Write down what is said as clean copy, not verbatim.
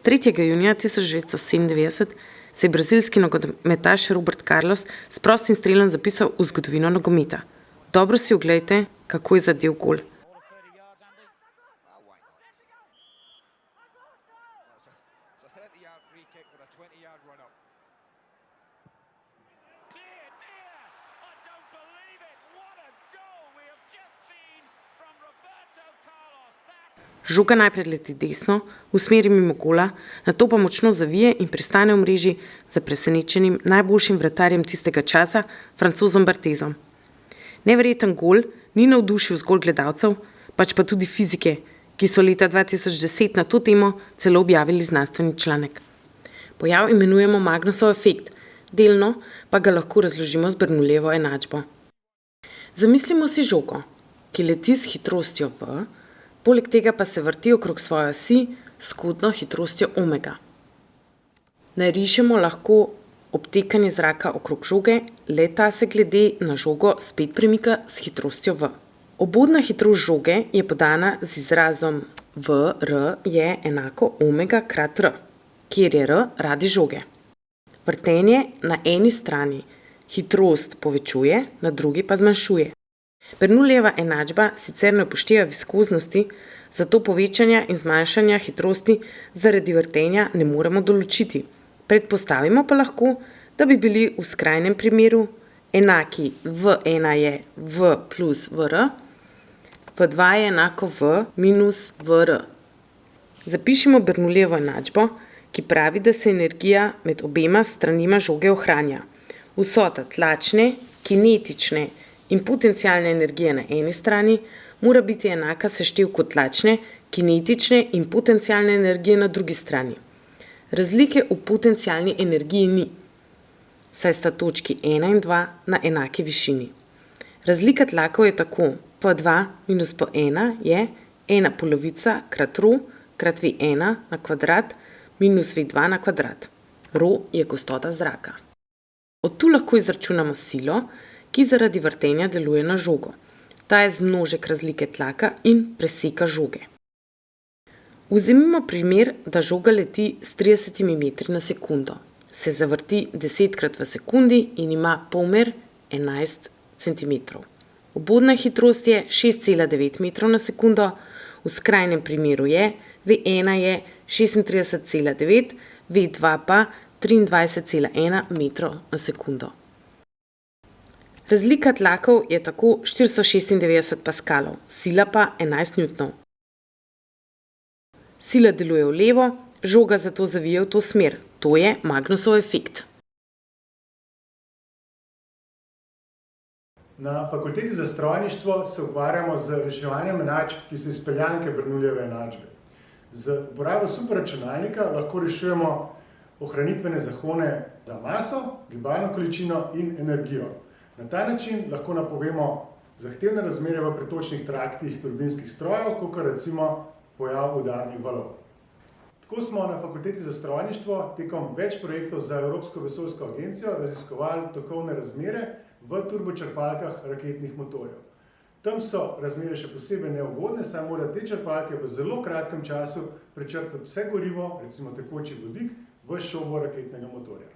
3. junija 1997 se je brazilski nogometaš Roberto Carlos s prostim strelom zapisal v zgodovino nogometa. Dobro si oglejte, kako je zadel gol. Žoga najprej leti desno, v smeri mimo gola, nato pa močno zavije in pristane v mreži za presenečenim najboljšim vratarjem tistega časa, Francozom Barthezom. Neverjeten gol ni navdušil zgolj gledalcev, pač pa tudi fizike, ki so leta 2010 na to temo celo objavili znanstveni članek. Pojav imenujemo Magnusov efekt, delno pa ga lahko razložimo z Bernoullijevo enačbo. Zamislimo si žogo, ki leti s hitrostjo v, poleg tega pa se vrti okrog svoje osi s skupno hitrostjo omega. Narišemo lahko obtekanje zraka okrog žoge, le-ta se glede na žogo spet premika s hitrostjo v. Obodna hitrost žoge je podana z izrazom v-r je enako omega krat r, kjer je r radi žoge. Vrtenje na eni strani hitrost povečuje, na drugi pa zmanjšuje. Bernoullijeva enačba sicer ne upošteva viskoznosti, zato povečanja in zmanjšanja hitrosti zaradi vrtenja ne moremo določiti. Predpostavimo pa lahko, da bi bili v skrajnem primeru enaki v1 je v plus vr, v2 je enako v minus vr. Zapišimo Bernoullijevo enačbo, ki pravi, da se energija med obema stranima žoge ohranja. Vsota tlačne, kinetične in potencialne energije na eni strani mora biti enaka seštevku tlačne, kinetične in potencialne energije na drugi strani. Razlike v potencialni energiji ni, saj sta točki 1 in 2 na enaki višini. Razlika tlakov je tako, P2 minus P1 je 1 polovica krat ρ krat V1 na kvadrat minus V2 na kvadrat. ρ je gostota zraka. Od tu lahko izračunamo silo, ki zaradi vrtenja deluje na žogo. Ta je zmnožek razlike tlaka in preseka žoge. Vzemimo primer, da žoga leti s 30 metri na sekundo, se zavrti 10krat v sekundi in ima polmer 11 cm. Obodna hitrost je 6,9 metrov na sekundo, v skrajnem primeru je V1 je 36,9, V2 pa 23,1 metrov na sekundo. Razlika tlakov je tako 496 paskalov, sila pa 11 newtonov. Sila deluje v levo, žoga zato zavije v to smer, to je Magnusov efekt. Na Fakulteti za strojništvo se ukvarjamo z reševanjem enačb, ki so izpeljanke Bernoullijeve enačbe. Z uporabo superračunalnika lahko rešujemo ohranitvene zakone za maso, gibalno količino in energijo. Na ta način lahko napovemo zahtevne razmere v pretočnih traktih turbinskih strojev, kot recimo pojav udarnih valov. Tako smo na Fakulteti za strojništvo tekom več projektov za Evropsko vesoljsko agencijo raziskovali tokovne razmere v turbočrpalkah raketnih motorjev. Tam so razmere še posebej neugodne, saj morajo te črpalke v zelo kratkem času prečrpati vse gorivo, recimo tekoči vodik, v šobo raketnega motorja.